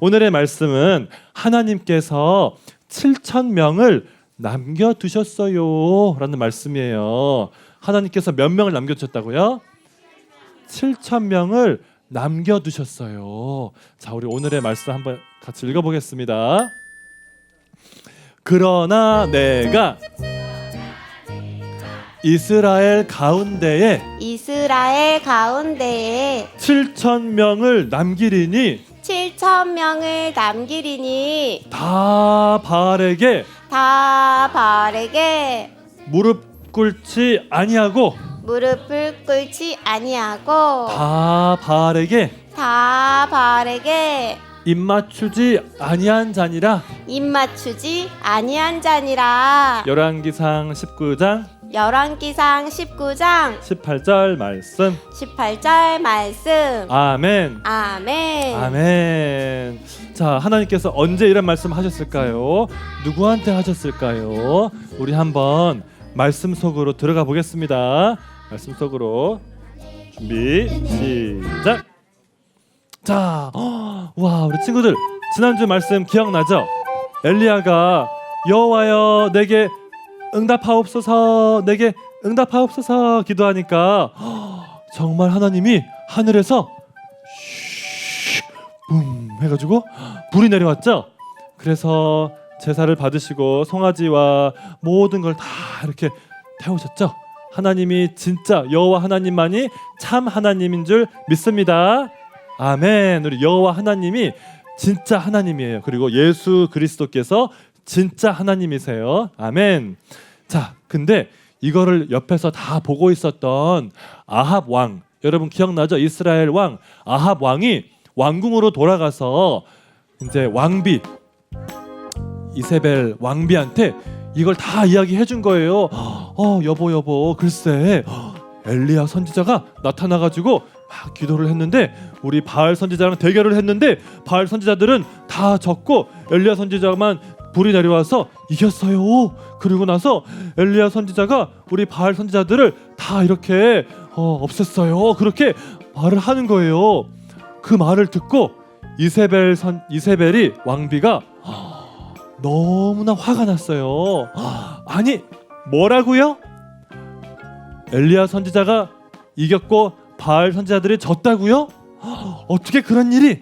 오늘의 말씀은 하나님께서 7,000명을 남겨두셨어요 라는 말씀이에요. 하나님께서 몇 명을 남겨두셨다고요? 7,000명을 남겨두셨어요. 자, 우리 오늘의 말씀 한번 같이 읽어보겠습니다. 그러나 내가 이스라엘 가운데에 7,000명을 남기리니 7,000명을 남기리니 다 바알에게 무릎 꿇지 아니하고 무릎을 꿇지 아니하고 다 바알에게 입맞추지 아니한 자니라. 입맞추지 아니한 자니라. 열왕기상 19장 18절 말씀. 아멘. 아멘. 자, 하나님께서 언제 이런 말씀 하셨을까요? 누구한테 하셨을까요? 우리 한번 말씀 속으로 들어가 보겠습니다. 말씀 속으로 준비 시작. 자, 와, 우리 친구들 지난주 말씀 기억나죠? 엘리야가 여호와여 내게 응답하옵소서 기도하니까 정말 하나님이 하늘에서 붐 해가지고 불이 내려왔죠. 그래서 제사를 받으시고 송아지와 모든 걸 다 이렇게 태우셨죠. 하나님이 진짜 여호와 하나님만이 참 하나님인 줄 믿습니다. 아멘. 우리 여호와 하나님이 진짜 하나님이에요. 그리고 예수 그리스도께서 진짜 하나님이세요. 아멘. 자, 근데 이거를 옆에서 다 보고 있었던 아합 왕, 여러분 기억나죠? 이스라엘 왕 아합 왕이 왕궁으로 돌아가서 이제 왕비 이세벨 왕비한테 이걸 다 이야기해 준 거예요. 여보 글쎄 엘리야 선지자가 나타나가지고 막 기도를 했는데 우리 바알 선지자랑 대결을 했는데 바알 선지자들은 다 졌고 엘리야 선지자만 불이 내려와서 이겼어요. 그리고 나서 엘리야 선지자가 우리 바알 선지자들을 다 이렇게 없앴어요. 그렇게 말을 하는 거예요. 그 말을 듣고 이세벨이 왕비가 너무나 화가 났어요. 아니 뭐라고요? 엘리야 선지자가 이겼고 바알 선지자들이 졌다고요? 어떻게 그런 일이?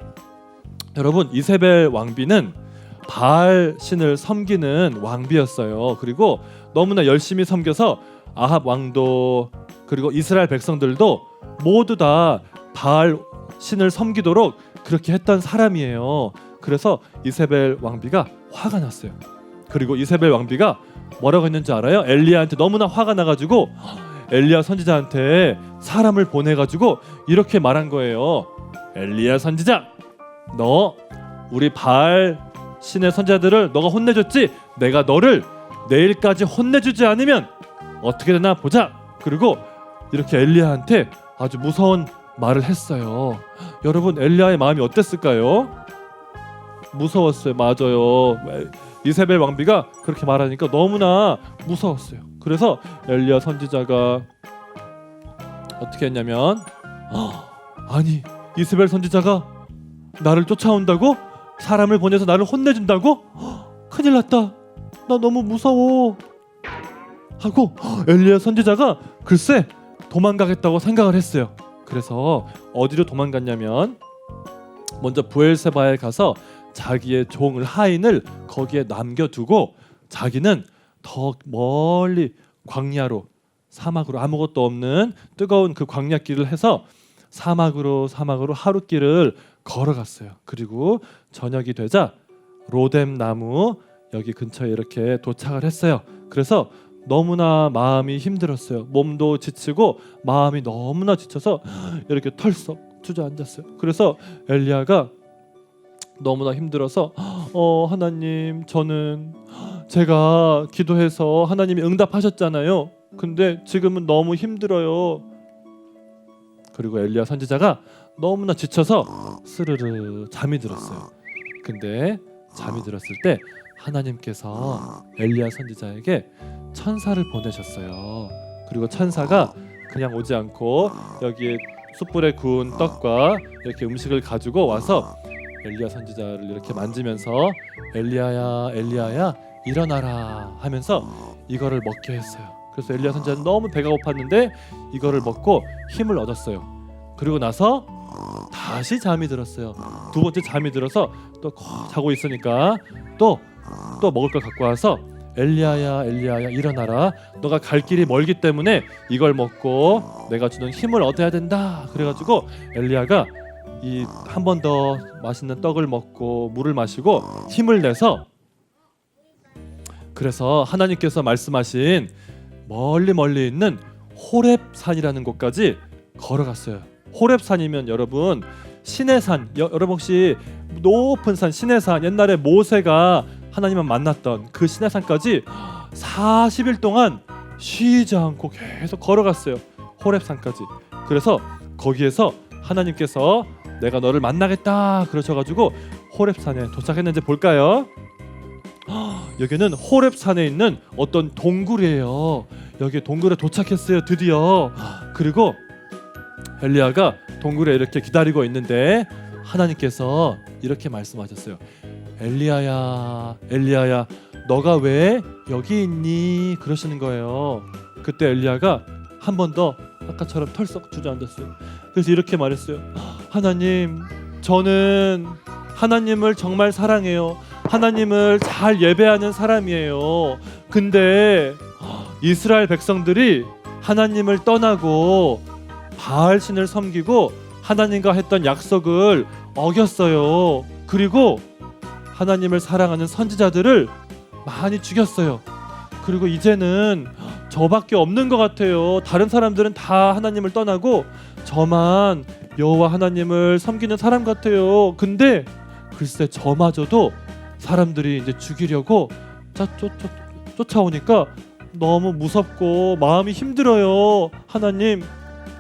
여러분 이세벨 왕비는 바알 신을 섬기는 왕비였어요. 그리고 너무나 열심히 섬겨서 아합 왕도 그리고 이스라엘 백성들도 모두 다 바알 신을 섬기도록 그렇게 했던 사람이에요. 그래서 이세벨 왕비가 화가 났어요. 그리고 이세벨 왕비가 뭐라고 했는지 알아요? 엘리야한테 너무나 화가 나가지고 엘리야 선지자한테 사람을 보내가지고 이렇게 말한 거예요. 엘리야 선지자, 너 우리 바알 신의 선지자들을 너가 혼내줬지? 내가 너를 내일까지 혼내주지 않으면 어떻게 되나 보자. 그리고 이렇게 엘리야한테 아주 무서운 말을 했어요. 여러분 엘리야의 마음이 어땠을까요? 무서웠어요. 맞아요. 이세벨 왕비가 그렇게 말하니까 너무나 무서웠어요. 그래서 엘리야 선지자가 어떻게 했냐면 아니 이세벨 선지자가 나를 쫓아온다고? 사람을 보내서 나를 혼내준다고? 큰일 났다. 나 너무 무서워 하고 엘리야 선지자가 글쎄 도망가겠다고 생각을 했어요. 그래서 어디로 도망갔냐면 먼저 브엘세바에 가서 자기의 종을 하인을 거기에 남겨두고 자기는 더 멀리 광야로 사막으로 아무것도 없는 뜨거운 그 광야길을 해서 사막으로 하루길을 걸어갔어요. 그리고 저녁이 되자 로뎀 나무 여기 근처에 이렇게 도착을 했어요. 그래서 너무나 마음이 힘들었어요. 몸도 지치고 마음이 너무나 지쳐서 이렇게 털썩 주저앉았어요. 그래서 엘리야가 너무나 힘들어서 하나님 저는 제가 기도해서 하나님이 응답하셨잖아요. 근데 지금은 너무 힘들어요. 그리고 엘리야 선지자가 너무나 지쳐서 스르르 잠이 들었어요. 근데 잠이 들었을 때 하나님께서 엘리야 선지자에게 천사를 보내셨어요. 그리고 천사가 그냥 오지 않고 여기에 숯불에 구운 떡과 이렇게 음식을 가지고 와서 엘리야 선지자를 이렇게 만지면서 엘리야야 엘리야야 일어나라 하면서 이거를 먹게 했어요. 그래서 엘리야 선지자는 너무 배가 고팠는데 이거를 먹고 힘을 얻었어요. 그리고 나서 다시 잠이 들었어요. 두 번째 잠이 들어서 또 자고 있으니까 또 먹을 걸 갖고 와서 엘리야야 엘리야야 일어나라. 너가 갈 길이 멀기 때문에 이걸 먹고 내가 주는 힘을 얻어야 된다. 그래가지고 엘리야가 이 한 번 더 맛있는 떡을 먹고 물을 마시고 힘을 내서, 그래서 하나님께서 말씀하신 멀리 있는 호렙산이라는 곳까지 걸어갔어요. 호렙산이면 여러분 신의 산, 여러분 혹시 높은 산 신의 산, 옛날에 모세가 하나님을 만났던 그 신의 산까지 40일 동안 쉬지 않고 계속 걸어갔어요. 호렙산까지. 그래서 거기에서 하나님께서 내가 너를 만나겠다 그러셔가지고 호렙산에 도착했는지 볼까요? 여기는 호렙산에 있는 어떤 동굴이에요. 여기 동굴에 도착했어요, 드디어. 그리고 엘리야가 동굴에 이렇게 기다리고 있는데 하나님께서 이렇게 말씀하셨어요. 엘리야야 엘리야야 너가 왜 여기 있니? 그러시는 거예요. 그때 엘리야가 한 번 더 아까처럼 털썩 주저앉았어요. 그래서 이렇게 말했어요. 하나님, 저는 하나님을 정말 사랑해요. 하나님을 잘 예배하는 사람이에요. 근데 이스라엘 백성들이 하나님을 떠나고 바알 신을 섬기고 하나님과 했던 약속을 어겼어요. 그리고 하나님을 사랑하는 선지자들을 많이 죽였어요. 그리고 이제는 저밖에 없는 것 같아요. 다른 사람들은 다 하나님을 떠나고 저만 여호와 하나님을 섬기는 사람 같아요. 근데 글쎄 저마저도 사람들이 이제 죽이려고 쫓아오니까 너무 무섭고 마음이 힘들어요. 하나님,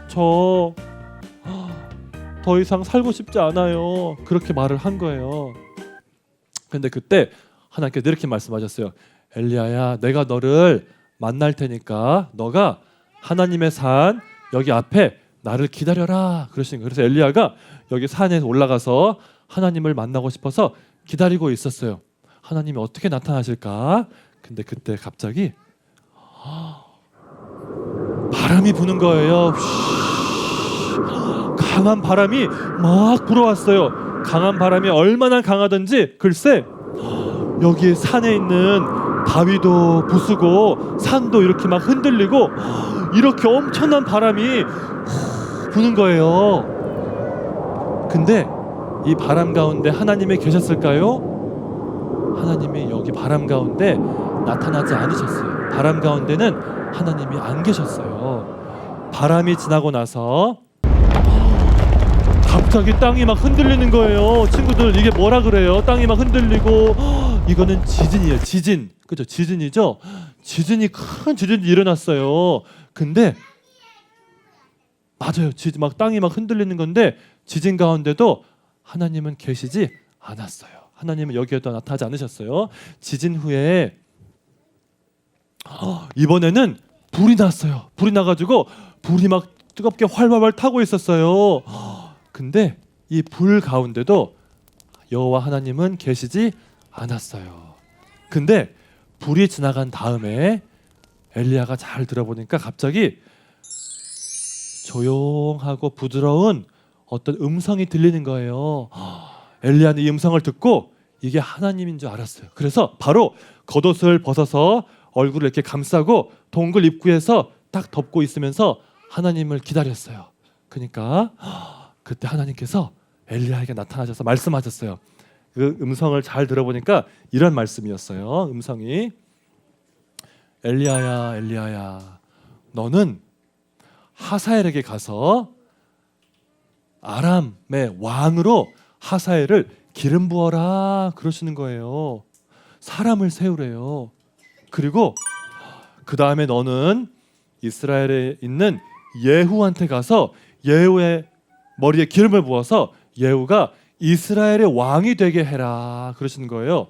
저 더 이상 살고 싶지 않아요. 그렇게 말을 한 거예요. 근데 그때 하나님께서 이렇게 말씀하셨어요. 엘리야야, 내가 너를 만날 테니까 너가 하나님의 산 여기 앞에 나를 기다려라 그러신 거예요. 그래서 엘리야가 여기 산에 올라가서 하나님을 만나고 싶어서 기다리고 있었어요. 하나님이 어떻게 나타나실까? 근데 그때 갑자기 바람이 부는 거예요. 강한 바람이 막 불어왔어요. 강한 바람이 얼마나 강하던지 글쎄 여기 산에 있는 바위도 부수고 산도 이렇게 막 흔들리고 이렇게 엄청난 바람이 부는 거예요. 근데 이 바람 가운데 하나님이 계셨을까요? 하나님이 여기 바람 가운데 나타나지 않으셨어요. 바람 가운데는 하나님이 안 계셨어요. 바람이 지나고 나서 갑자기 땅이 막 흔들리는 거예요. 친구들, 이게 뭐라 그래요? 땅이 막 흔들리고 이거는 지진이에요. 지진. 그죠? 지진이죠? 지진이 큰 지진이 일어났어요. 근데 맞아요. 지진 막 땅이 막 흔들리는 건데 지진 가운데도 하나님은 계시지 않았어요. 하나님은 여기에도 나타나지 않으셨어요. 지진 후에 이번에는 불이 났어요. 불이 나가지고 불이 막 뜨겁게 활활 타고 있었어요. 근데 이 불 가운데도 여호와 하나님은 계시지 않았어요. 근데 불이 지나간 다음에 엘리야가 잘 들어보니까 갑자기 조용하고 부드러운 어떤 음성이 들리는 거예요. 엘리야는 이 음성을 듣고 이게 하나님인 줄 알았어요. 그래서 바로 겉옷을 벗어서 얼굴을 이렇게 감싸고 동굴 입구에서 딱 덮고 있으면서 하나님을 기다렸어요. 그러니까 그때 하나님께서 엘리야에게 나타나셔서 말씀하셨어요. 그 음성을 잘 들어보니까 이런 말씀이었어요. 음성이 엘리야야 엘리야야 너는 하사엘에게 가서 아람의 왕으로 하사엘을 기름 부어라 그러시는 거예요. 사람을 세우래요. 그리고 그 다음에 너는 이스라엘에 있는 예후한테 가서 예후의 머리에 기름을 부어서 예후가 이스라엘의 왕이 되게 해라 그러시는 거예요.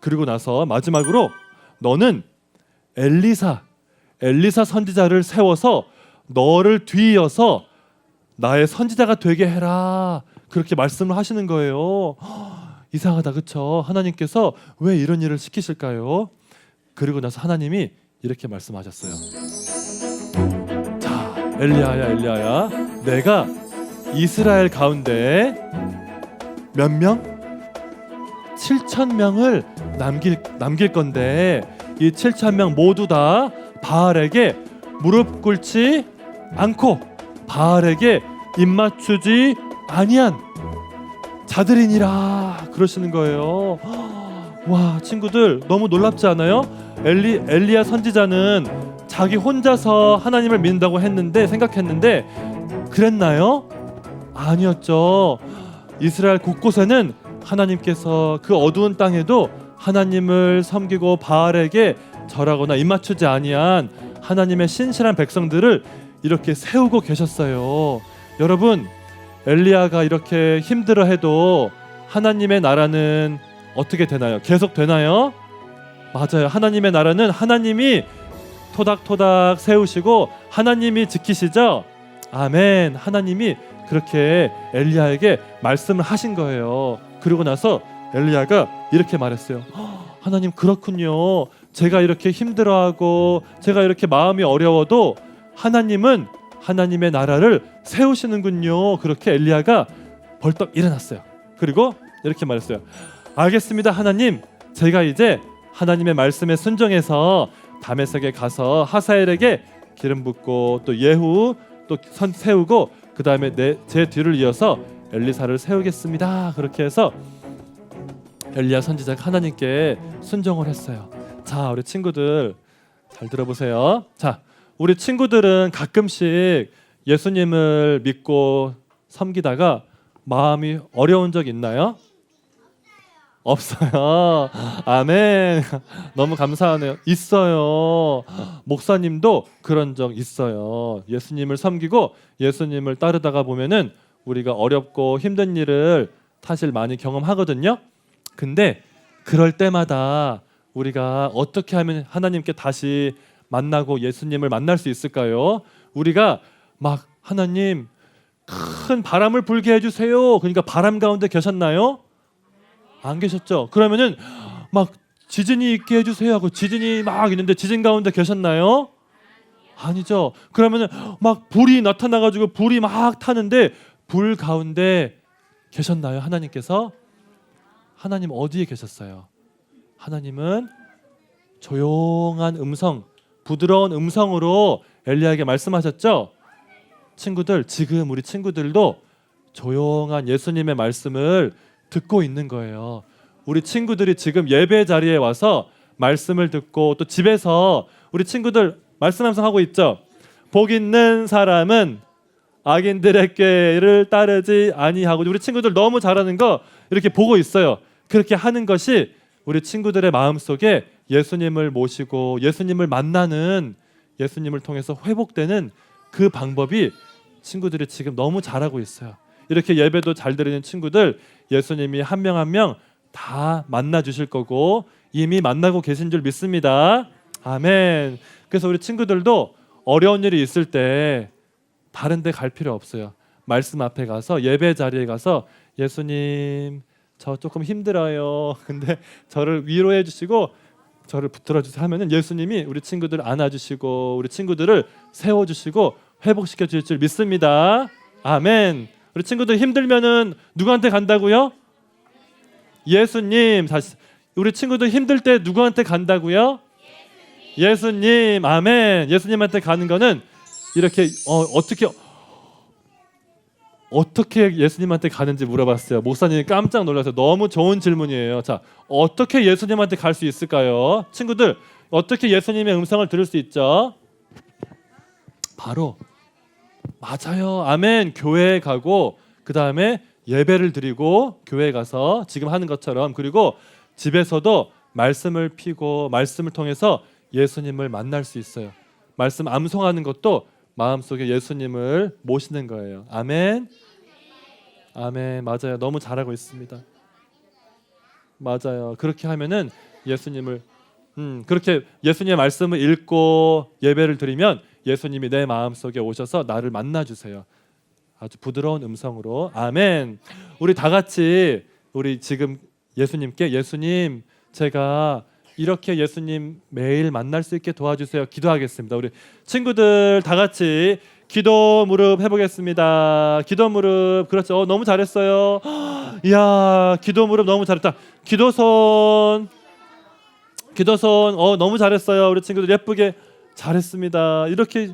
그리고 나서 마지막으로 너는 엘리사 선지자를 세워서 너를 뒤이어서 나의 선지자가 되게 해라 그렇게 말씀을 하시는 거예요. 이상하다, 그쵸? 하나님께서 왜 이런 일을 시키실까요? 그리고 나서 하나님이 이렇게 말씀하셨어요. 자, 엘리야야, 내가 이스라엘 가운데 몇 명? 7,000명을 남길 건데 이 7,000명 모두 다 바알에게 무릎 꿇지 않고 바알에게 입맞추지 아니한 자들이니라 그러시는 거예요. 와, 친구들 너무 놀랍지 않아요? 엘리야 선지자는 자기 혼자서 하나님을 믿는다고 생각했는데 그랬나요? 아니었죠. 이스라엘 곳곳에는 하나님께서 그 어두운 땅에도 하나님을 섬기고 바알에게 절하거나 입맞추지 아니한 하나님의 신실한 백성들을 이렇게 세우고 계셨어요. 여러분, 엘리야가 이렇게 힘들어해도 하나님의 나라는 어떻게 되나요? 계속 되나요? 맞아요. 하나님의 나라는 하나님이 토닥토닥 세우시고 하나님이 지키시죠? 아멘. 하나님이 그렇게 엘리야에게 말씀을 하신 거예요. 그리고 나서 엘리야가 이렇게 말했어요. 하나님, 그렇군요. 제가 이렇게 힘들어하고 제가 이렇게 마음이 어려워도 하나님은 하나님의 나라를 세우시는군요. 그렇게 엘리야가 벌떡 일어났어요. 그리고 이렇게 말했어요. 알겠습니다, 하나님. 제가 이제 하나님의 말씀에 순종해서 다메섹에 가서 하사엘에게 기름 붓고 또 예후 또 선 세우고 그 다음에 제 뒤를 이어서 엘리사를 세우겠습니다. 그렇게 해서 엘리야 선지자가 하나님께 순종을 했어요. 자, 우리 친구들 잘 들어보세요. 자, 우리 친구들은 가끔씩 예수님을 믿고 섬기다가 마음이 어려운 적 있나요? 없어요. 아멘. 너무 감사하네요. 있어요. 목사님도 그런 적 있어요. 예수님을 섬기고 예수님을 따르다가 보면은 우리가 어렵고 힘든 일을 사실 많이 경험하거든요. 근데 그럴 때마다 우리가 어떻게 하면 하나님께 다시 만나고 예수님을 만날 수 있을까요? 우리가 막 하나님 큰 바람을 불게 해주세요. 그러니까 바람 가운데 계셨나요? 안 계셨죠? 그러면은 막 지진이 있게 해주세요 하고 지진이 막 있는데 지진 가운데 계셨나요? 아니죠. 그러면은 막 불이 나타나가지고 불이 막 타는데 불 가운데 계셨나요? 하나님께서? 하나님 어디에 계셨어요? 하나님은 조용한 음성, 부드러운 음성으로 엘리야에게 말씀하셨죠? 친구들, 지금 우리 친구들도 조용한 예수님의 말씀을 듣고 있는 거예요. 우리 친구들이 지금 예배 자리에 와서 말씀을 듣고 또 집에서 우리 친구들 말씀 함성하고 있죠. 복 있는 사람은 악인들의 꾀를 따르지 아니하고. 우리 친구들 너무 잘하는 거 이렇게 보고 있어요. 그렇게 하는 것이 우리 친구들의 마음속에 예수님을 모시고 예수님을 만나는, 예수님을 통해서 회복되는 그 방법이 친구들이 지금 너무 잘하고 있어요. 이렇게 예배도 잘 드리는 친구들, 예수님이 한 명 한 명 다 만나 주실 거고 이미 만나고 계신 줄 믿습니다. 아멘. 그래서 우리 친구들도 어려운 일이 있을 때 다른 데 갈 필요 없어요. 말씀 앞에 가서, 예배 자리에 가서 예수님 저 조금 힘들어요. 근데 저를 위로해 주시고 저를 붙들어 주세요 하면은 예수님이 우리 친구들을 안아 주시고 우리 친구들을 세워 주시고 회복시켜 주실 줄 믿습니다. 아멘. 우리 친구들 힘들면은 누구한테 간다고요? 예수님. 다시, 우리 친구들 힘들 때 누구한테 간다고요? 예수님. 아멘. 예수님한테 가는 거는 이렇게 어떻게 예수님한테 가는지 물어봤어요. 목사님이 깜짝 놀라서. 너무 좋은 질문이에요. 자, 어떻게 예수님한테 갈 수 있을까요? 친구들, 어떻게 예수님의 음성을 들을 수 있죠? 바로, 맞아요. 아멘. 교회에 가고 그 다음에 예배를 드리고 교회에 가서 지금 하는 것처럼, 그리고 집에서도 말씀을 피고 말씀을 통해서 예수님을 만날 수 있어요. 말씀 암송하는 것도 마음속에 예수님을 모시는 거예요. 아멘. 아멘. 맞아요. 너무 잘하고 있습니다. 맞아요. 그렇게 하면은 예수님을 그렇게 예수님의 말씀을 읽고 예배를 드리면 예수님이 내 마음속에 오셔서 나를 만나 주세요. 아주 부드러운 음성으로. 아멘. 우리 다 같이 우리 지금 예수님께 예수님 제가 이렇게 예수님 매일 만날 수 있게 도와주세요. 기도하겠습니다. 우리 친구들 다 같이 기도 무릎 해보겠습니다. 기도 무릎 그렇죠. 너무 잘했어요. 이야 기도 무릎 너무 잘했다. 기도손 너무 잘했어요. 우리 친구들 예쁘게 잘했습니다. 이렇게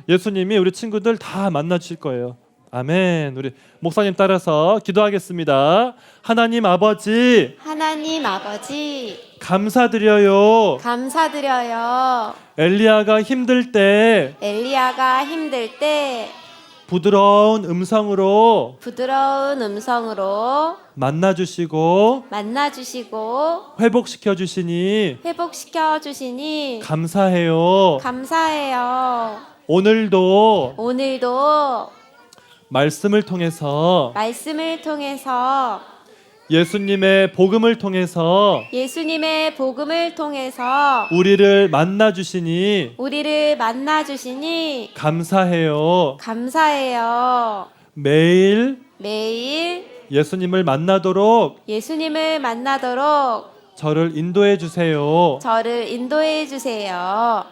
예수님이 우리 친구들 다 만나 주실 거예요. 아멘. 우리 목사님 따라서 기도하겠습니다. 하나님 아버지 하나님 아버지 감사드려요. 감사드려요. 엘리야가 힘들 때 엘리야가 힘들 때 부드러운 음성으로 부드러운 음성으로 만나주시고 만나주시고 회복시켜 주시니 회복시켜 주시니 감사해요. 감사해요. 오늘도 오늘도 말씀을 통해서 말씀을 통해서 예수님의 복음을 통해서 예수님의 복음을 통해서 우리를 만나 주시니 우리를 만나 주시니 감사해요. 감사해요. 매일 매일 예수님을 만나도록 예수님을 만나도록 저를 인도해 주세요. 저를 인도해 주세요.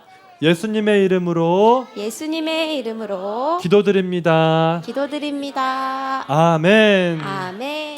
예수님의 이름으로 예수님의 이름으로 기도드립니다. 기도드립니다. 아멘. 아멘.